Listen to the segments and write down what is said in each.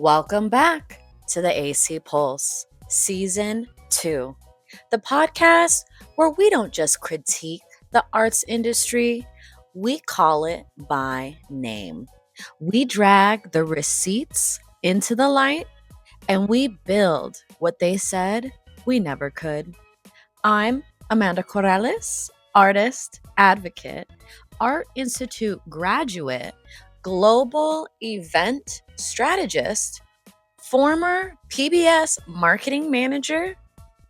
Welcome back to the AC Pulse, Season 2, the podcast where we don't just critique the arts industry, we call it by name. We drag the receipts into the light and we build what they said we never could. I'm Amanda Corrales, artist, advocate, Art Institute graduate, global event strategist, former PBS marketing manager,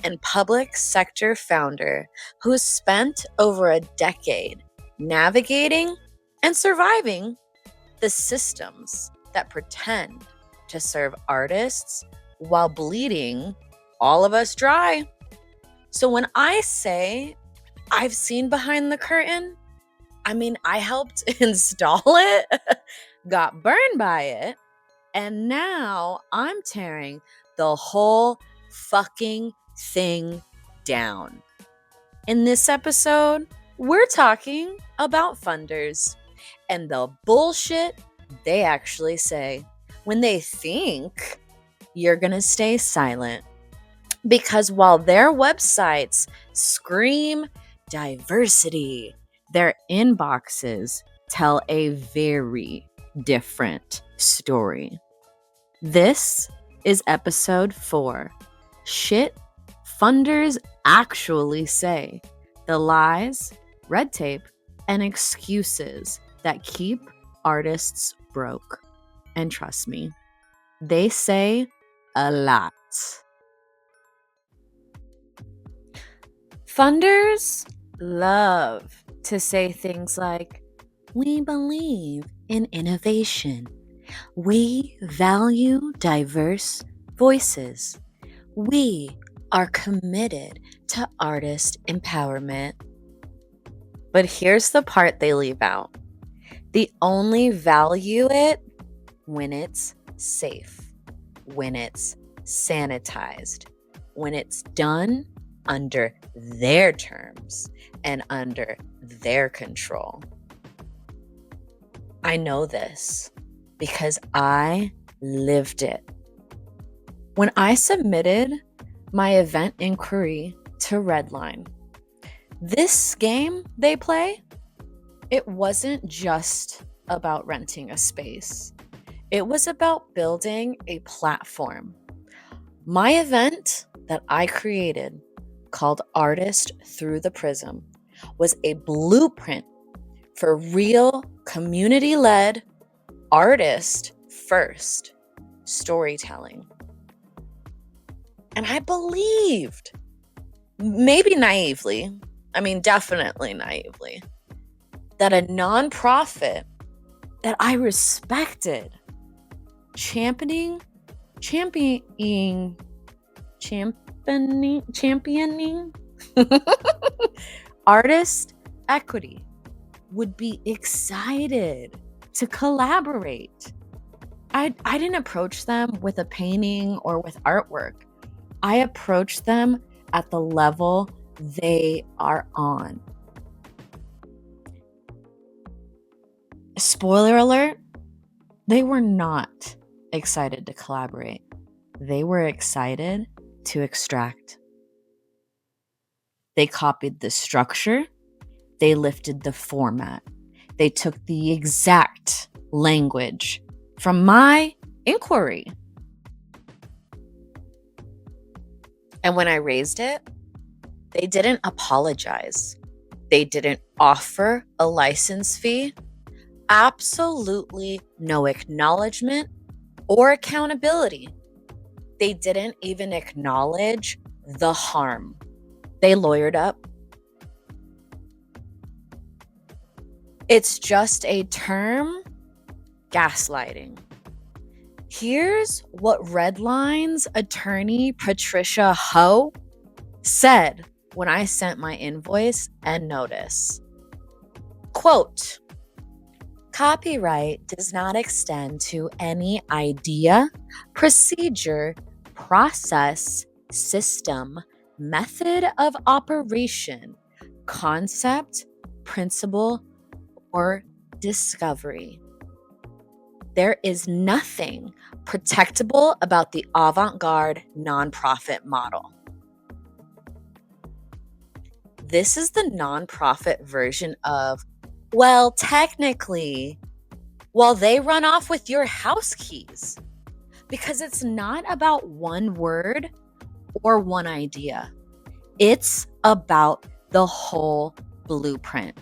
and public sector founder who spent over a decade navigating and surviving the systems that pretend to serve artists while bleeding all of us dry. So when I say I've seen behind the curtain, I helped install it, got burned by it, and now I'm tearing the whole fucking thing down. In this episode, we're talking about funders and the bullshit they actually say when they think you're gonna stay silent. Because while their websites scream diversity, their inboxes tell a very different story. This is episode 4. Shit funders actually say. The lies, red tape, and excuses that keep artists broke. And trust me, they say a lot. Funders love to say things like, we believe in innovation. We value diverse voices. We are committed to artist empowerment. But here's the part they leave out. They only value it when it's safe, when it's sanitized, when it's done under their terms and under their control. I know this because I lived it. When I submitted my event inquiry to Redline, this game they play, it wasn't just about renting a space. It was about building a platform. My event that I created, called Artist Through the Prism, was a blueprint for real community-led, artist-first storytelling. And I believed, maybe naively, definitely naively, that a nonprofit that I respected, championing artist equity would be excited to collaborate. I didn't approach them with a painting or with artwork. I approached them at the level they are on. Spoiler alert, they were not excited to collaborate. They were excited to extract. They copied the structure. They lifted the format. They took the exact language from my inquiry. And when I raised it, they didn't apologize. They didn't offer a license fee. Absolutely no acknowledgement or accountability. They didn't even acknowledge the harm. They lawyered up. It's just a term, gaslighting. Here's what Redline's attorney, Patricia Ho, said when I sent my invoice and notice. Quote, copyright does not extend to any idea, procedure, process, system, method of operation, concept, principle, or discovery. There is nothing protectable about the Avante Garde nonprofit model. This is the nonprofit version of, well, technically, while they run off with your house keys. Because it's not about one word or one idea. It's about the whole blueprint.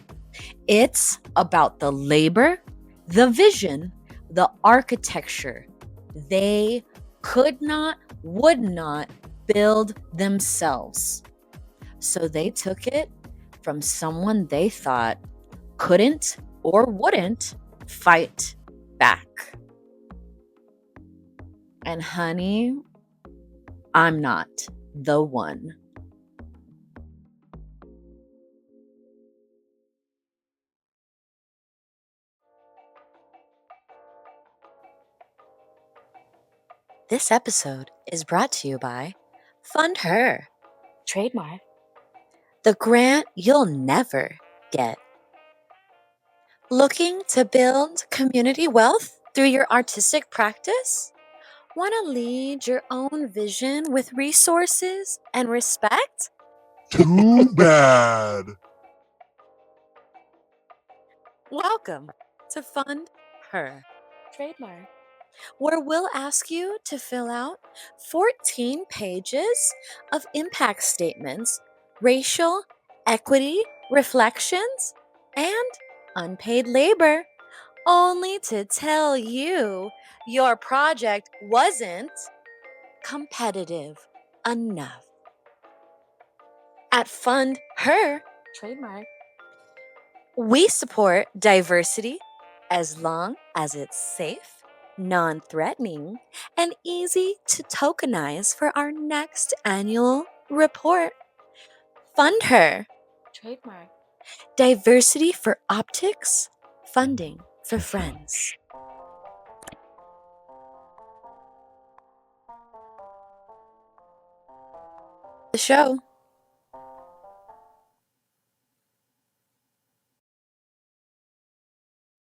It's about the labor, the vision, the architecture. They could not, would not build themselves. So they took it from someone they thought couldn't or wouldn't fight back. And honey, I'm not the one. This episode is brought to you by Fund Her, trademark, the grant you'll never get. Looking to build community wealth through your artistic practice? Want to lead your own vision with resources and respect? Too bad. Welcome to Fund Her, trademark, where we'll ask you to fill out 14 pages of impact statements, racial equity reflections, and unpaid labor, only to tell you your project wasn't competitive enough. At Fund Her, trademark, we support diversity as long as it's safe, non-threatening, and easy to tokenize for our next annual report. Fund Her, trademark, diversity for optics, funding for friends. The show.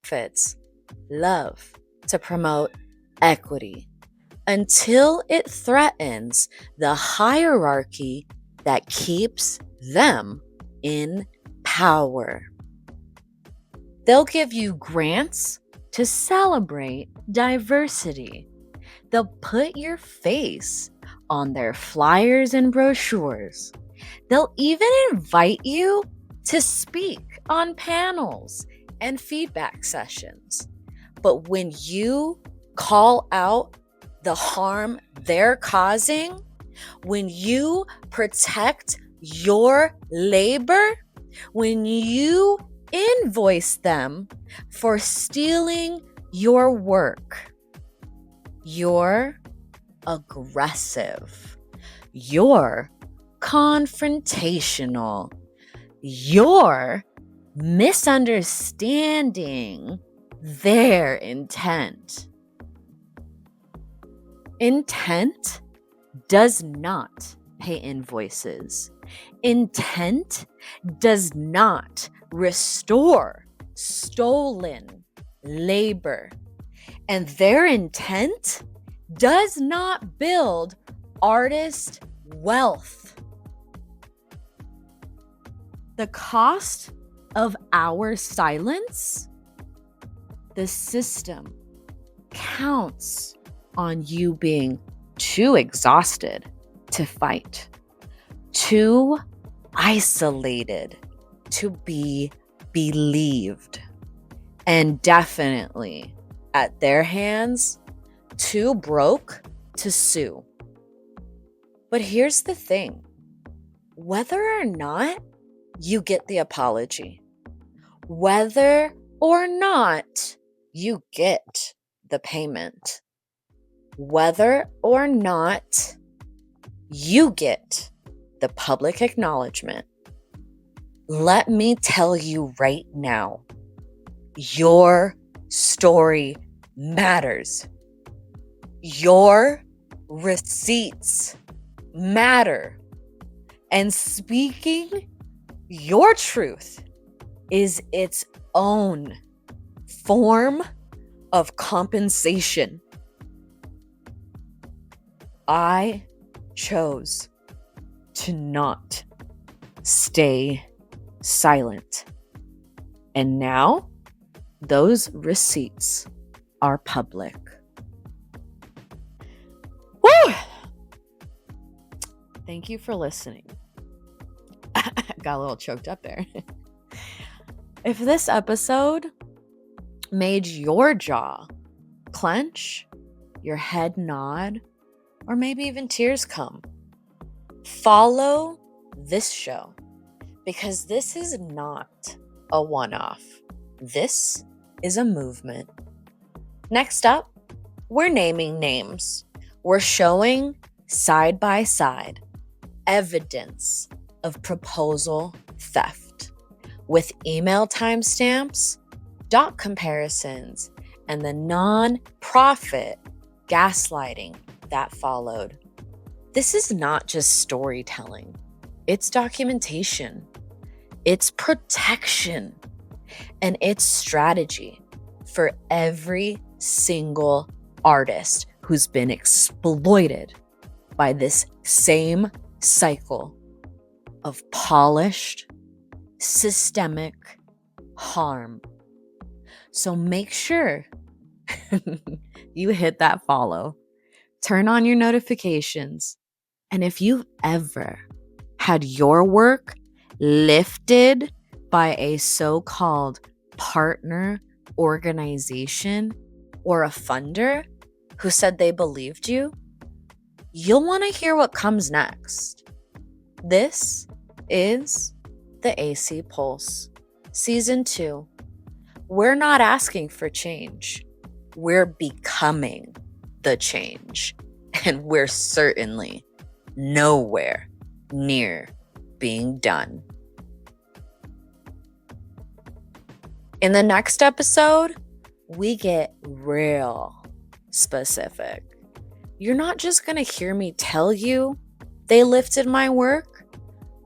Profits love to promote equity until it threatens the hierarchy that keeps them in power. They'll give you grants to celebrate diversity. They'll put your face on their flyers and brochures. They'll even invite you to speak on panels and feedback sessions. But when you call out the harm they're causing, when you protect your labor, when you invoice them for stealing your work, you're aggressive, you're confrontational, you're misunderstanding their intent. Intent does not pay invoices. Intent does not restore stolen labor. And their intent does not build artist wealth. The cost of our silence, the system counts on you being too exhausted to fight, too isolated to be believed, and definitely at their hands, too broke to sue. But here's the thing, whether or not you get the apology, whether or not you get the payment, whether or not you get the public acknowledgement, let me tell you right now, your story matters. Your receipts matter. And speaking your truth is its own form of compensation. I chose to not stay silent. And now those receipts are public. Woo! Thank you for listening. Got a little choked up there. If this episode made your jaw clench, your head nod, or maybe even tears come, follow this show, because this is not a one-off. This is a movement. Next up, we're naming names. We're showing side by side evidence of proposal theft with email timestamps, dot comparisons, and the non-profit gaslighting that followed. This is not just storytelling. It's documentation. It's protection. And it's strategy for every single artist who's been exploited by this same cycle of polished, systemic harm. So make sure you hit that follow, turn on your notifications, and if you've ever had your work lifted by a so-called partner organization or a funder who said they believed you, you'll want to hear what comes next. This is the AC Pulse, Season 2. We're not asking for change. We're becoming the change. And we're certainly nowhere near being done. In the next episode, we get real specific. You're not just going to hear me tell you they lifted my work.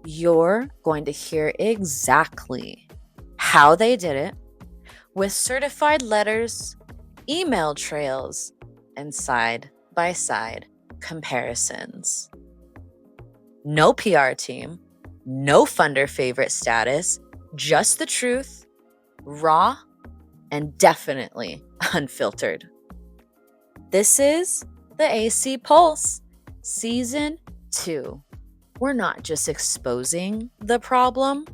You're going to hear exactly how they did it with certified letters, email trails, and side-by-side comparisons. No PR team, no funder favorite status, just the truth, raw, and definitely unfiltered. This is the AC Pulse, Season 2. We're not just exposing the problem,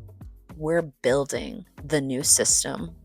we're building the new system.